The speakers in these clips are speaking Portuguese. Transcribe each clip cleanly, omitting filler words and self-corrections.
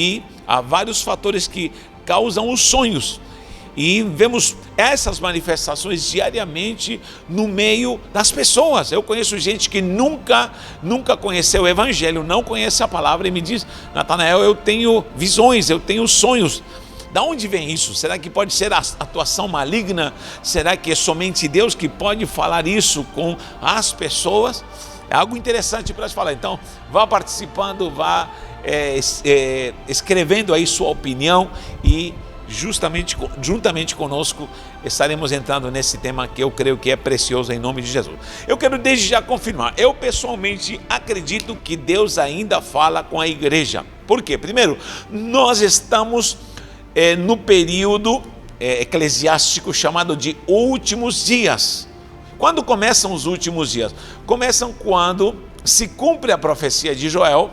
E há vários fatores que causam os sonhos. E vemos essas manifestações diariamente no meio das pessoas. Eu conheço gente que nunca conheceu o Evangelho, não conhece a palavra e me diz: Natanael, eu tenho visões, eu tenho sonhos. Da onde vem isso? Será que pode ser a atuação maligna? Será que é somente Deus que pode falar isso com as pessoas? É algo interessante para se falar. Então, vá participando, vá escrevendo aí sua opinião e juntamente conosco estaremos entrando nesse tema que eu creio que é precioso em nome de Jesus. Eu quero desde já confirmar, eu pessoalmente acredito que Deus ainda fala com a igreja. Por quê? Primeiro, nós estamos no período eclesiástico chamado de últimos dias. Quando começam os últimos dias? Começam quando se cumpre a profecia de Joel,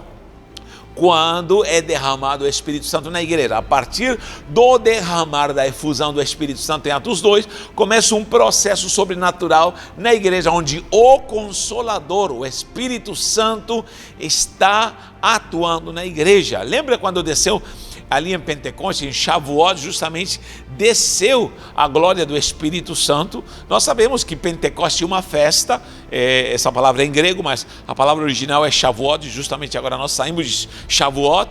quando é derramado o Espírito Santo na igreja. A partir do derramar da efusão do Espírito Santo em Atos 2, começa um processo sobrenatural na igreja, onde o Consolador, o Espírito Santo, está atuando na igreja. Lembra quando desceu ali em Pentecostes, em Shavuot, justamente desceu a glória do Espírito Santo? Nós sabemos que Pentecostes é uma festa, essa palavra é em grego, mas a palavra original é Shavuot, justamente agora nós saímos de Shavuot,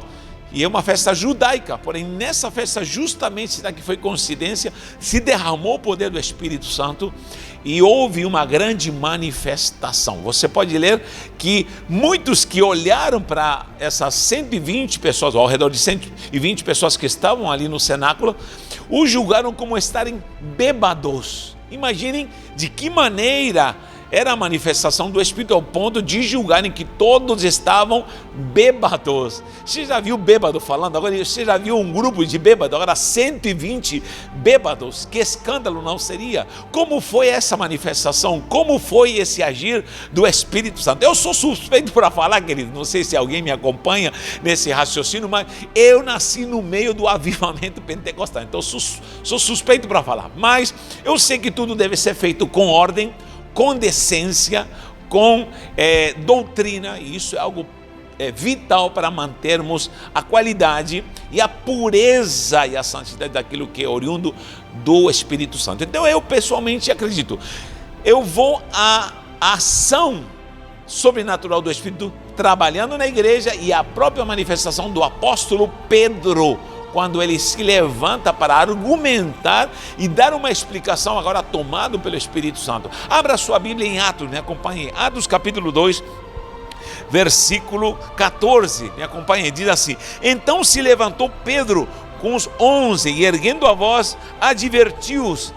e é uma festa judaica, porém nessa festa, justamente, será que foi coincidência, se derramou o poder do Espírito Santo e houve uma grande manifestação. Você pode ler que muitos que olharam para essas 120 pessoas, ao redor de 120 pessoas que estavam ali no cenáculo, o julgaram como estarem bêbados. Imaginem de que maneira era a manifestação do Espírito, ao ponto de julgarem que todos estavam bêbados. Você já viu bêbado falando? Agora você já viu um grupo de bêbados? Agora 120 bêbados, que escândalo não seria? Como foi essa manifestação? Como foi esse agir do Espírito Santo? Eu sou suspeito para falar, querido, não sei se alguém me acompanha nesse raciocínio, mas eu nasci no meio do avivamento pentecostal, então sou suspeito para falar, mas eu sei que tudo deve ser feito com ordem, com decência, com doutrina, e isso é algo vital para mantermos a qualidade e a pureza e a santidade daquilo que é oriundo do Espírito Santo. Então eu pessoalmente acredito, eu vou à ação sobrenatural do Espírito trabalhando na igreja e a própria manifestação do apóstolo Pedro, quando ele se levanta para argumentar e dar uma explicação, agora tomado pelo Espírito Santo. Abra sua Bíblia em Atos, me acompanhe. Atos capítulo 2, versículo 14, me acompanhe, diz assim: então se levantou Pedro com os 11 e erguendo a voz, advertiu-os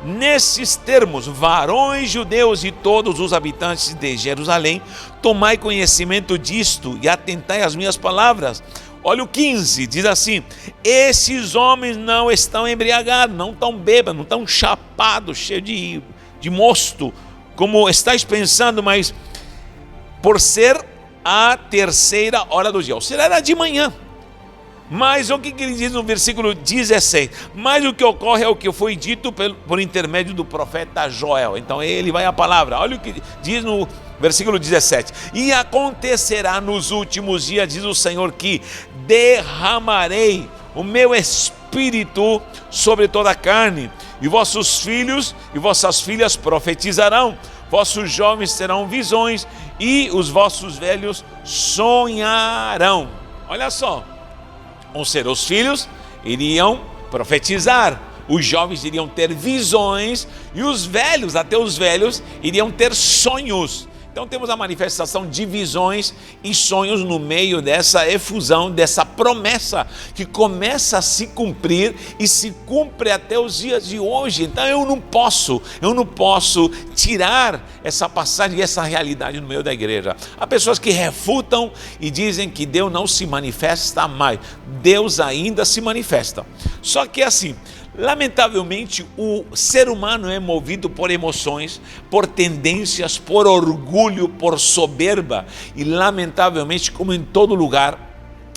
nesses termos: varões judeus e todos os habitantes de Jerusalém, tomai conhecimento disto e atentai às minhas palavras. Olha o 15, diz assim: esses homens não estão embriagados, não estão bêbados, não estão chapados, cheios de mosto, como estáis pensando, mas por ser a terceira hora do dia, ou seja, era de manhã. Mas o que ele diz no versículo 16? Mas o que ocorre é o que foi dito por intermédio do profeta Joel. Então ele vai à palavra, olha o que diz no versículo 17: e acontecerá nos últimos dias, diz o Senhor, que derramarei o meu espírito sobre toda a carne, e vossos filhos e vossas filhas profetizarão, vossos jovens terão visões e os vossos velhos sonharão. Olha só, ou seja, os filhos iriam profetizar, os jovens iriam ter visões e os velhos, até os velhos, iriam ter sonhos. Então temos a manifestação de visões e sonhos no meio dessa efusão, dessa promessa que começa a se cumprir e se cumpre até os dias de hoje. Então eu não posso tirar essa passagem e essa realidade no meio da igreja. Há pessoas que refutam e dizem que Deus não se manifesta mais. Deus ainda se manifesta. Só que assim, lamentavelmente, o ser humano é movido por emoções, por tendências, por orgulho, por soberba. E lamentavelmente, como em todo lugar,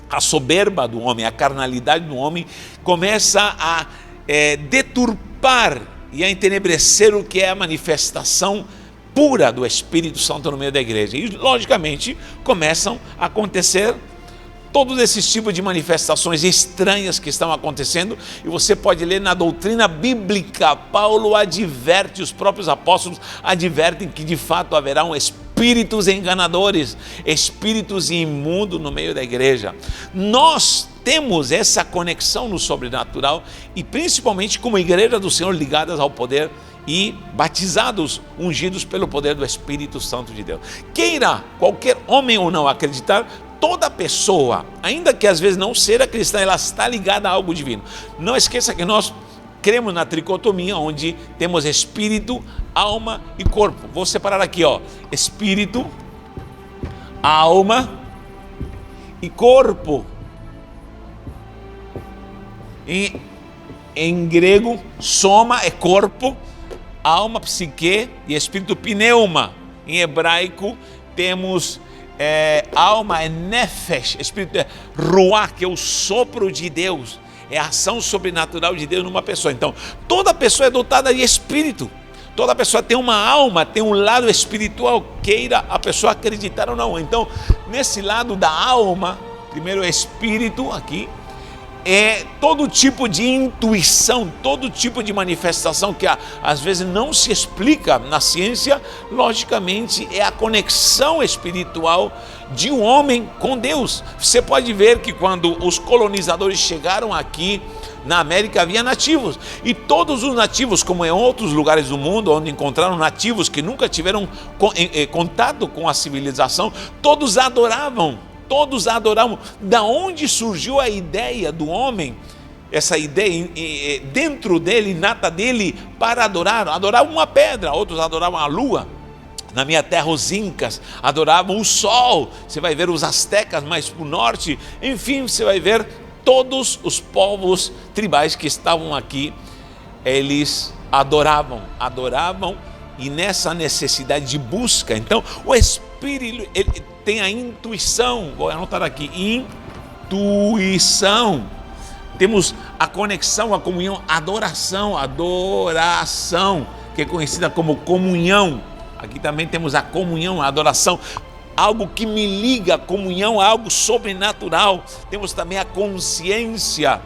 a soberba do homem, a carnalidade do homem começa a deturpar e a entenebrecer o que é a manifestação pura do Espírito Santo no meio da igreja. E logicamente começam a acontecer todos esses tipos de manifestações estranhas que estão acontecendo, e você pode ler na doutrina bíblica, Paulo adverte, os próprios apóstolos advertem que de fato haverão espíritos enganadores, espíritos imundos no meio da igreja. Nós temos essa conexão no sobrenatural, e principalmente como igreja do Senhor, ligadas ao poder e batizados, ungidos pelo poder do Espírito Santo de Deus. Queira qualquer homem ou não acreditar, toda pessoa, ainda que às vezes não seja cristã, ela está ligada a algo divino. Não esqueça que nós cremos na tricotomia, onde temos espírito, alma e corpo. Vou separar aqui, ó, espírito, alma e corpo. Em grego, soma é corpo, alma, psique, e espírito, pneuma. Em hebraico temos alma é nefesh, espírito é ruach, que é o sopro de Deus, é a ação sobrenatural de Deus numa pessoa. Então, toda pessoa é dotada de espírito, toda pessoa tem uma alma, tem um lado espiritual, queira a pessoa acreditar ou não. Então, nesse lado da alma, primeiro espírito aqui, é todo tipo de intuição, todo tipo de manifestação que às vezes não se explica na ciência, logicamente é a conexão espiritual de um homem com Deus. Você pode ver que quando os colonizadores chegaram aqui na América, havia nativos, e todos os nativos, como em outros lugares do mundo onde encontraram nativos que nunca tiveram contato com a civilização, todos adoravam. Da onde surgiu a ideia do homem, essa ideia dentro dele, inata dele, para adorar? Adoravam uma pedra, outros adoravam a lua. Na minha terra, os incas adoravam o sol. Você vai ver os astecas mais para o norte. Enfim, você vai ver todos os povos tribais que estavam aqui, eles adoravam, e nessa necessidade de busca, então o espírito, ele tem a intuição, vou anotar aqui, intuição, temos a conexão, a comunhão, adoração, que é conhecida como comunhão. Aqui também temos a comunhão, a adoração, algo que me liga, a comunhão, algo sobrenatural. Temos também a consciência,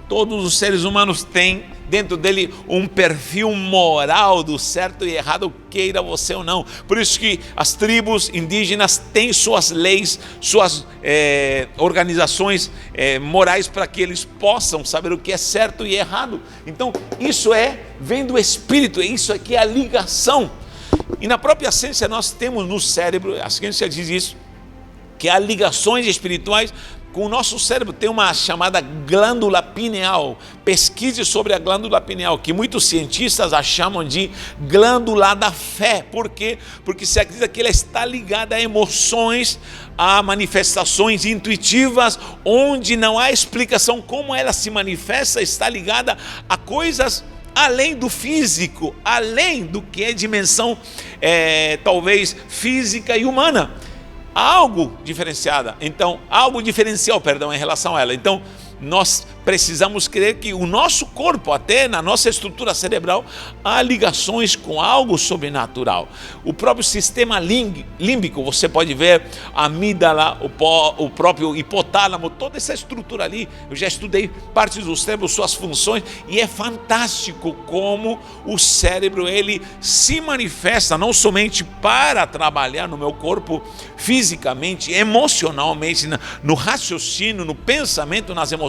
todos os seres humanos têm dentro dele um perfil moral do certo e errado, queira você ou não. Por isso que as tribos indígenas têm suas leis, suas organizações morais, para que eles possam saber o que é certo e errado. Então isso vem do espírito, isso aqui é a ligação. E na própria ciência nós temos no cérebro, a ciência diz isso, que há ligações espirituais com o nosso cérebro. Tem uma chamada glândula pineal. Pesquise sobre a glândula pineal, que muitos cientistas a chamam de glândula da fé. Por quê? Porque se acredita que ela está ligada a emoções, a manifestações intuitivas, onde não há explicação como ela se manifesta, está ligada a coisas além do físico, além do que é dimensão talvez física e humana. Algo diferencial, em relação a ela. Então, nós precisamos crer que o nosso corpo, até na nossa estrutura cerebral, há ligações com algo sobrenatural. O próprio sistema límbico, você pode ver a amígdala, o próprio hipotálamo, toda essa estrutura ali. Eu já estudei partes do cérebro, suas funções, e é fantástico como o cérebro ele se manifesta não somente para trabalhar no meu corpo fisicamente, emocionalmente, no raciocínio, no pensamento, nas emoções,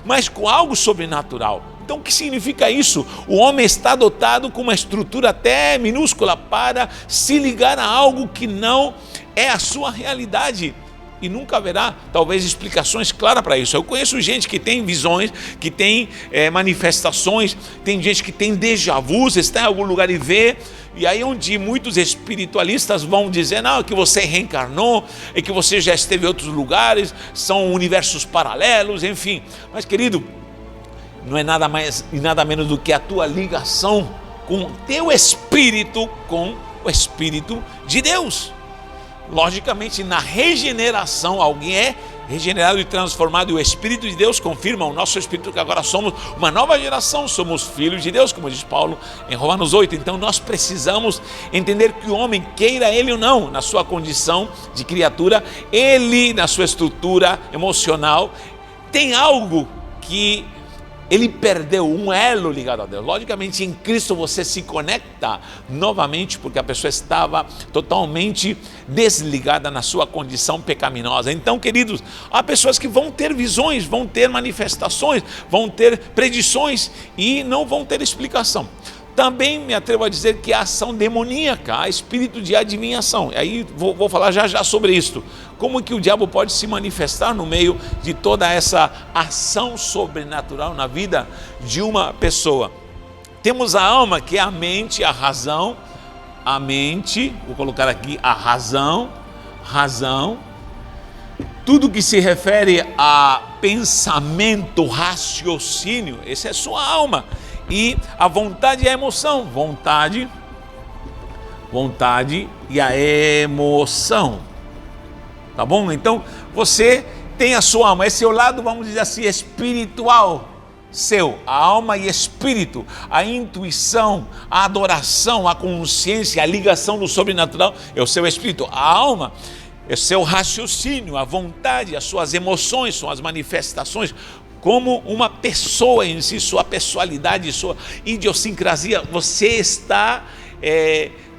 mas com algo sobrenatural. Então o que significa isso? O homem está dotado com uma estrutura até minúscula para se ligar a algo que não é a sua realidade. E nunca haverá, talvez, explicações claras para isso. Eu conheço gente que tem visões, que tem manifestações, tem gente que tem déjà vu, está em algum lugar e vê. E aí onde muitos espiritualistas vão dizer, não, que você reencarnou, e que você já esteve em outros lugares, são universos paralelos, enfim. Mas, querido, não é nada mais e nada menos do que a tua ligação com o teu espírito, com o Espírito de Deus. Logicamente, na regeneração, alguém é regenerado e transformado, e o Espírito de Deus confirma o nosso espírito que agora somos uma nova geração, somos filhos de Deus, como diz Paulo em Romanos 8. Então nós precisamos entender que o homem, queira ele ou não, na sua condição de criatura, ele na sua estrutura emocional, tem algo que ele perdeu, um elo ligado a Deus. Logicamente, em Cristo você se conecta novamente, porque a pessoa estava totalmente desligada na sua condição pecaminosa. Então, queridos, há pessoas que vão ter visões, vão ter manifestações, vão ter predições e não vão ter explicação. Também me atrevo a dizer que há ação demoníaca, há espírito de adivinhação. Aí vou falar já sobre isso. Como que o diabo pode se manifestar no meio de toda essa ação sobrenatural na vida de uma pessoa? Temos a alma, que é a mente, a razão. A mente, vou colocar aqui a razão. Tudo que se refere a pensamento, raciocínio, essa é a sua alma. E a vontade e a emoção, vontade e a emoção, tá bom? Então você tem a sua alma, esse é o lado, vamos dizer assim, espiritual seu, a alma e espírito, a intuição, a adoração, a consciência, a ligação do sobrenatural é o seu espírito. A alma é o seu raciocínio, a vontade, as suas emoções, são as manifestações. Como uma pessoa em si, sua pessoalidade, sua idiosincrasia, você está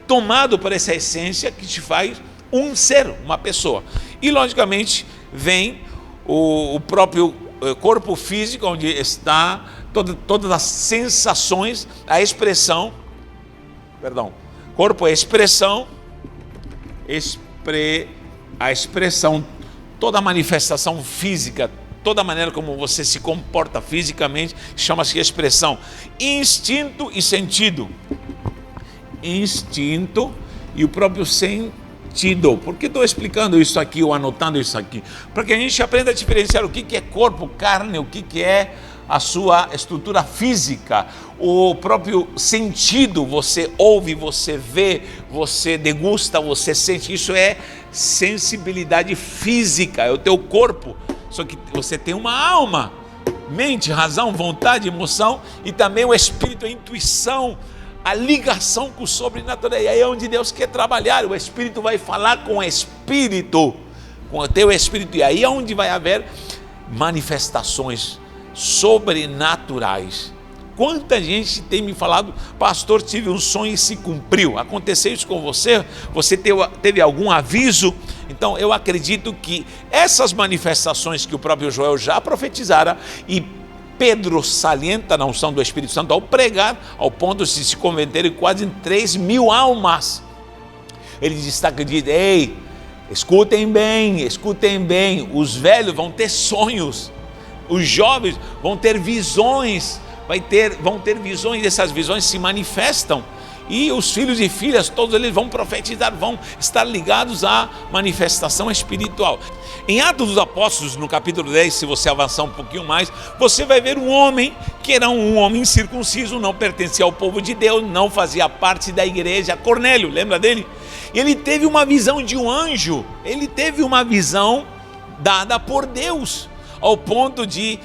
tomado por essa essência que te faz um ser, uma pessoa. E logicamente vem o próprio corpo físico, onde está todas as sensações, a expressão, corpo é expressão, a expressão, toda a manifestação física, toda a maneira como você se comporta fisicamente, chama-se expressão. Instinto e sentido. Instinto e o próprio sentido. Por que estou explicando isso aqui ou anotando isso aqui? Para que a gente aprenda a diferenciar o que é corpo, carne, o que é a sua estrutura física, o próprio sentido, você ouve, você vê, você degusta, você sente. Isso é sensibilidade física, é o teu corpo. Só que você tem uma alma, mente, razão, vontade, emoção e também o espírito, a intuição, a ligação com o sobrenatural. E aí é onde Deus quer trabalhar. O espírito vai falar com o espírito, com o teu espírito. E aí é onde vai haver manifestações sobrenaturais. Quanta gente tem me falado, pastor, tive um sonho e se cumpriu. Aconteceu isso com você? Você teve algum aviso? Então eu acredito que essas manifestações que o próprio Joel já profetizara e Pedro salienta na unção do Espírito Santo ao pregar, ao ponto de se converterem quase 3.000 almas. Ele destaca e diz: ei, escutem bem, os velhos vão ter sonhos, os jovens vão ter visões, vão ter visões, e essas visões se manifestam, e os filhos e filhas, todos eles vão profetizar, vão estar ligados à manifestação espiritual. Em Atos dos Apóstolos, no capítulo 10, se você avançar um pouquinho mais, você vai ver um homem que era um homem incircunciso, não pertencia ao povo de Deus, não fazia parte da igreja, Cornélio, lembra dele? Ele teve uma visão de um anjo, ele teve uma visão dada por Deus, ao ponto de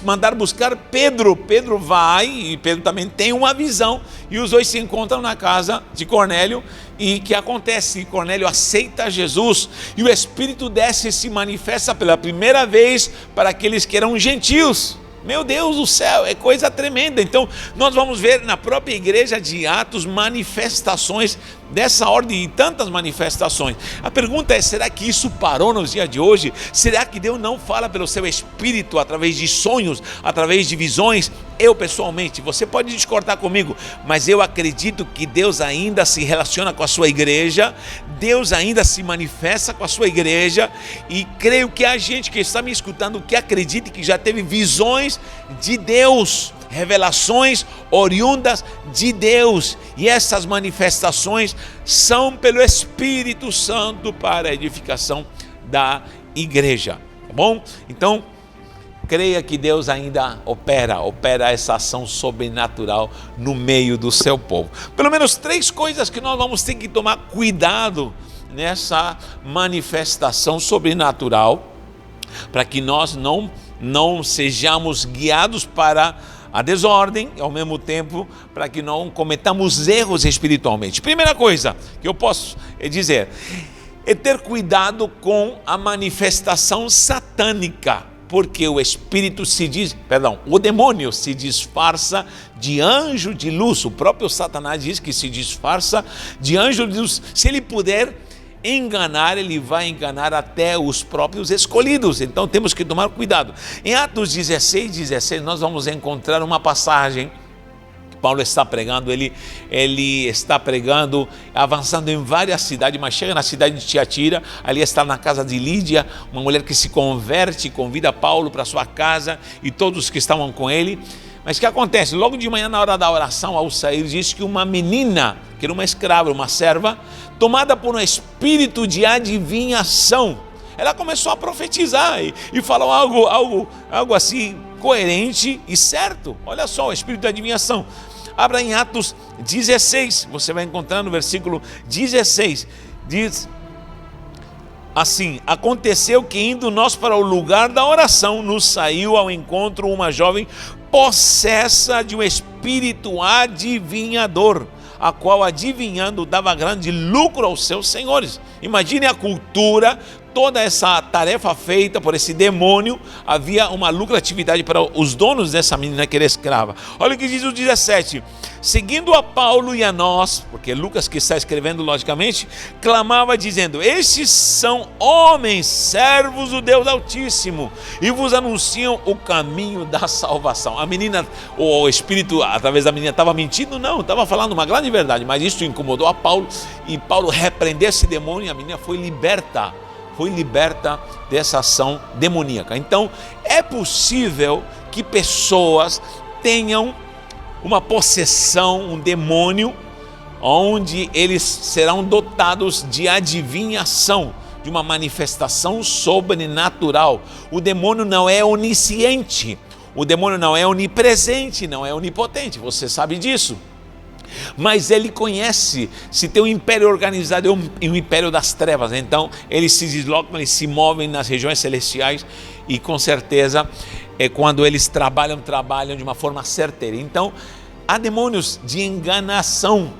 mandar buscar Pedro. Pedro vai, e Pedro também tem uma visão, e os dois se encontram na casa de Cornélio. E o que acontece? Cornélio aceita Jesus, e o Espírito desce e se manifesta pela primeira vez para aqueles que eram gentios. Meu Deus do céu, é coisa tremenda. Então nós vamos ver na própria igreja de Atos manifestações dessa ordem, e tantas manifestações. A pergunta é: será que isso parou nos dias de hoje? Será que Deus não fala pelo seu Espírito através de sonhos, através de visões? Eu pessoalmente, você pode discordar comigo, mas eu acredito que Deus ainda se relaciona com a sua igreja, Deus ainda se manifesta com a sua igreja, e creio que há gente que está me escutando que acredita que já teve visões de Deus, revelações oriundas de Deus, e essas manifestações são pelo Espírito Santo para a edificação da igreja, tá bom? Então creia que Deus ainda opera essa ação sobrenatural no meio do seu povo. Pelo menos 3 coisas que nós vamos ter que tomar cuidado nessa manifestação sobrenatural. para que nós não sejamos guiados para a desordem, e ao mesmo tempo para que não cometamos erros espiritualmente. Primeira coisa que eu posso dizer é ter cuidado com a manifestação satânica, porque o demônio se disfarça de anjo de luz. O próprio Satanás diz que se disfarça de anjo de luz. Se ele puder enganar, ele vai enganar até os próprios escolhidos. Então temos que tomar cuidado. Em Atos 16, nós vamos encontrar uma passagem que Paulo está pregando. Ele está pregando, avançando em várias cidades, mas chega na cidade de Tiatira. Ali está na casa de Lídia, uma mulher que se converte, convida Paulo para sua casa e todos que estavam com ele. Mas o que acontece? Logo de manhã, na hora da oração, ao sair, diz que uma menina, que era uma escrava, uma serva, tomada por um espírito de adivinhação, ela começou a profetizar e falar algo assim coerente e certo. Olha só, o espírito de adivinhação. Abra em Atos 16, você vai encontrar no versículo 16, diz assim: aconteceu que indo nós para o lugar da oração, nos saiu ao encontro uma jovem possessa de um espírito adivinhador, a qual adivinhando dava grande lucro aos seus senhores. Imagine a cultura, toda essa tarefa feita por esse demônio, havia uma lucratividade para os donos dessa menina que era escrava. Olha o que diz o 17: seguindo a Paulo e a nós, porque Lucas que está escrevendo logicamente, clamava dizendo: estes são homens, servos do Deus Altíssimo, e vos anunciam o caminho da salvação. A menina, o espírito através da menina estava mentindo? Não, estava falando uma grande verdade, mas isso incomodou a Paulo, e Paulo repreendeu esse demônio e a menina foi liberta dessa ação demoníaca. Então é possível que pessoas tenham uma possessão, um demônio, onde eles serão dotados de adivinhação, de uma manifestação sobrenatural. O demônio não é onisciente, o demônio não é onipresente, não é onipotente, você sabe disso. Mas ele conhece, se tem um império organizado, é um império das trevas. Então eles se deslocam, eles se movem nas regiões celestiais, e com certeza quando eles trabalham de uma forma certeira. Então há demônios de enganação,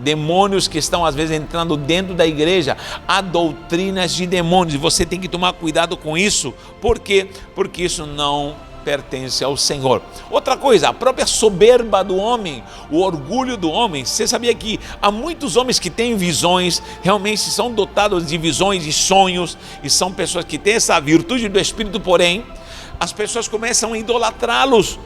demônios que estão às vezes entrando dentro da igreja, há doutrinas de demônios, e você tem que tomar cuidado com isso. Por quê? Porque isso não pertence ao Senhor. Outra coisa, a própria soberba do homem, o orgulho do homem. Você sabia que há muitos homens que têm visões, realmente são dotados de visões e sonhos, e são pessoas que têm essa virtude do Espírito, porém as pessoas começam a idolatrá-los,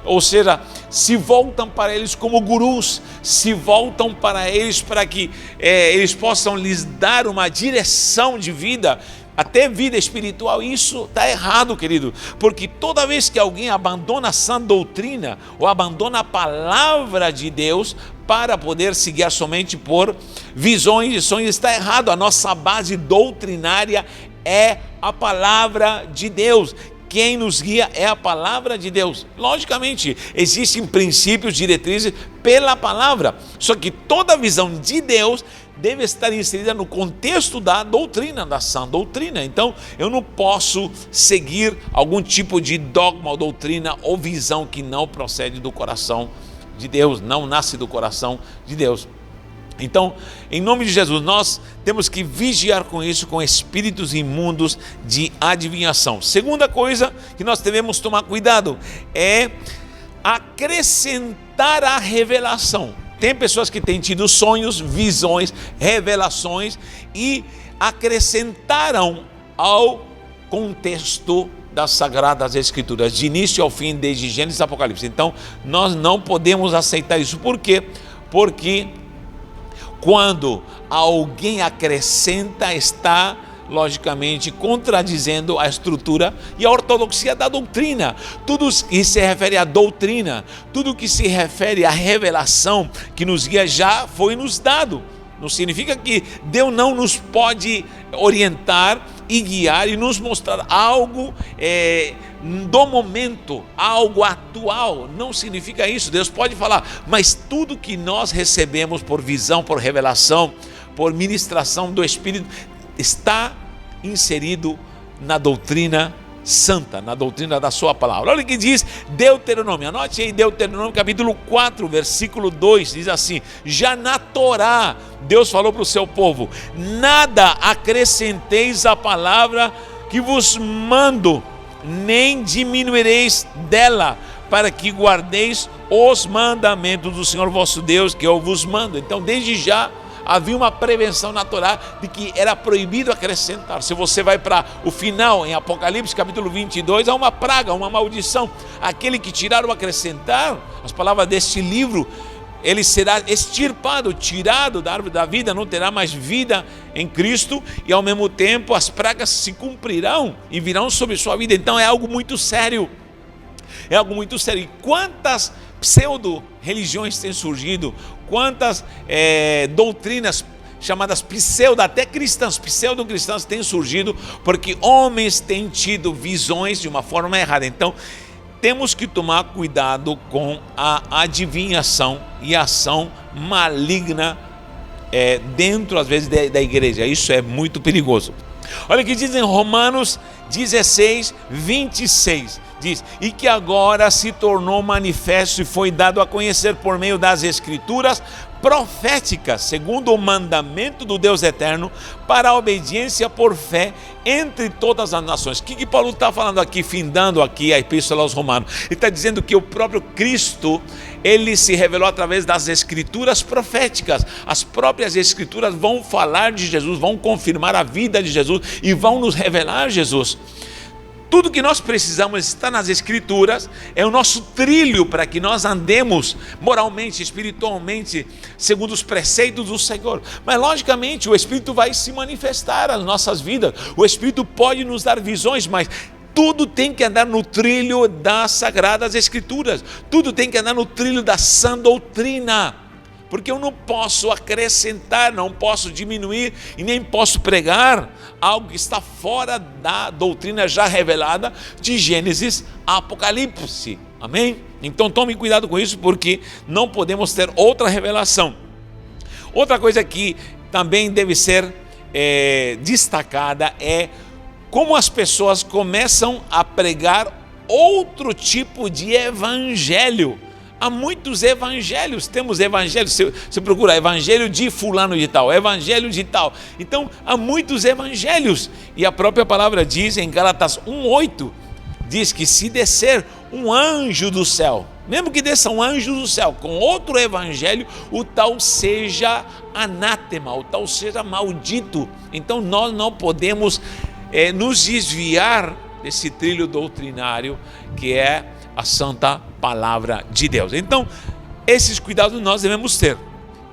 ou seja, se voltam para eles como gurus, se voltam para eles para que eles possam lhes dar uma direção de vida, até vida espiritual. Isso está errado, querido, porque toda vez que alguém abandona a sã doutrina, ou abandona a palavra de Deus para poder se guiar somente por visões e sonhos, está errado. A nossa base doutrinária é a palavra de Deus. Quem nos guia é a palavra de Deus. Logicamente, existem princípios, diretrizes pela palavra, só que toda a visão de Deus deve estar inserida no contexto da doutrina, da sã doutrina. Então, eu não posso seguir algum tipo de dogma ou doutrina ou visão que não procede do coração de Deus, não nasce do coração de Deus. Então, em nome de Jesus, nós temos que vigiar com isso, com espíritos imundos de adivinhação. Segunda coisa que nós devemos tomar cuidado é acrescentar a revelação. Tem pessoas que têm tido sonhos, visões, revelações e acrescentaram ao contexto das Sagradas Escrituras, de início ao fim, desde Gênesis e Apocalipse. Então, nós não podemos aceitar isso. Por quê? Porque quando alguém acrescenta, está logicamente contradizendo a estrutura e a ortodoxia da doutrina. Tudo que se refere à doutrina, tudo que se refere à revelação que nos guia já foi nos dado. Não significa que Deus não nos pode orientar e guiar e nos mostrar algo do momento, algo atual. Não significa isso. Deus pode falar, mas tudo que nós recebemos por visão, por revelação, por ministração do Espírito, está inserido na doutrina santa, na doutrina da sua palavra. Olha o que diz Deuteronômio, anote aí Deuteronômio capítulo 4, versículo 2, diz assim: já na Torá, Deus falou para o seu povo: nada acrescenteis à palavra que vos mando, nem diminuireis dela, para que guardeis os mandamentos do Senhor vosso Deus, que eu vos mando. Então, desde já, havia uma prevenção na Torá de que era proibido acrescentar. Se você vai para o final, em Apocalipse capítulo 22, há uma praga, uma maldição. Aquele que tirar ou acrescentar, as palavras deste livro, ele será extirpado, tirado da árvore da vida, não terá mais vida em Cristo, e ao mesmo tempo as pragas se cumprirão e virão sobre sua vida. Então é algo muito sério. É algo muito sério. E quantas pseudo-religiões têm surgido, quantas doutrinas chamadas até cristãs, pseudo-cristãs têm surgido, porque homens têm tido visões de uma forma errada. Então, temos que tomar cuidado com a adivinhação e a ação maligna dentro, às vezes, da igreja. Isso é muito perigoso. Olha o que diz em Romanos 16, 26. Diz: e que agora se tornou manifesto e foi dado a conhecer por meio das escrituras proféticas, segundo o mandamento do Deus eterno, para a obediência por fé entre todas as nações. O que Paulo está falando aqui, findando aqui a epístola aos Romanos? Ele está dizendo que o próprio Cristo, ele se revelou através das escrituras proféticas. As próprias escrituras vão falar de Jesus, vão confirmar a vida de Jesus e vão nos revelar Jesus. Tudo que nós precisamos está nas escrituras, é o nosso trilho para que nós andemos moralmente, espiritualmente, segundo os preceitos do Senhor. Mas logicamente o Espírito vai se manifestar nas nossas vidas, o Espírito pode nos dar visões, mas tudo tem que andar no trilho das Sagradas Escrituras, tudo tem que andar no trilho da sã doutrina. Porque eu não posso acrescentar, não posso diminuir e nem posso pregar algo que está fora da doutrina já revelada de Gênesis a Apocalipse. Amém? Então tome cuidado com isso, porque não podemos ter outra revelação. Outra coisa que também deve ser destacada é como as pessoas começam a pregar outro tipo de evangelho. Há muitos evangelhos, temos evangelhos, você procura evangelho de fulano de tal, evangelho de tal. Então, há muitos evangelhos. E a própria palavra diz em Gálatas 1:8, diz que se descer um anjo do céu, mesmo que desça um anjo do céu com outro evangelho, o tal seja anátema, o tal seja maldito. Então, nós não podemos nos desviar desse trilho doutrinário que é a santa palavra de Deus. Então, esses cuidados nós devemos ter.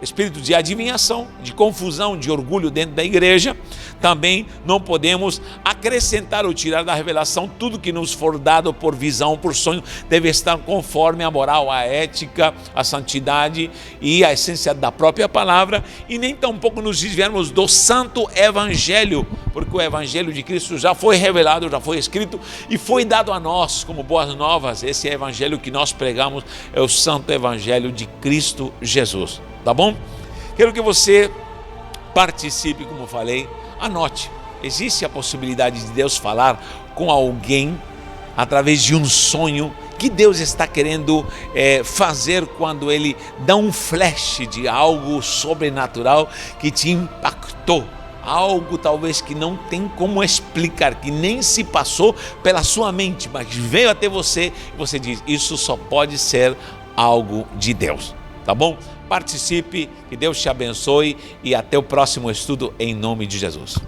Espírito de adivinhação, de confusão, de orgulho dentro da igreja. Também não podemos acrescentar ou tirar da revelação. Tudo que nos for dado por visão, por sonho, deve estar conforme a moral, a ética, a santidade e a essência da própria palavra. E nem tampouco nos desviarmos do santo evangelho, porque o evangelho de Cristo já foi revelado, já foi escrito e foi dado a nós como boas novas. Esse evangelho que nós pregamos é o santo evangelho de Cristo Jesus. Tá bom? Quero que você participe, como falei, anote. Existe a possibilidade de Deus falar com alguém através de um sonho que Deus está querendo fazer quando Ele dá um flash de algo sobrenatural que te impactou. Algo talvez que não tem como explicar, que nem se passou pela sua mente, mas veio até você e você diz, isso só pode ser algo de Deus. Tá bom? Participe, que Deus te abençoe e até o próximo estudo em nome de Jesus.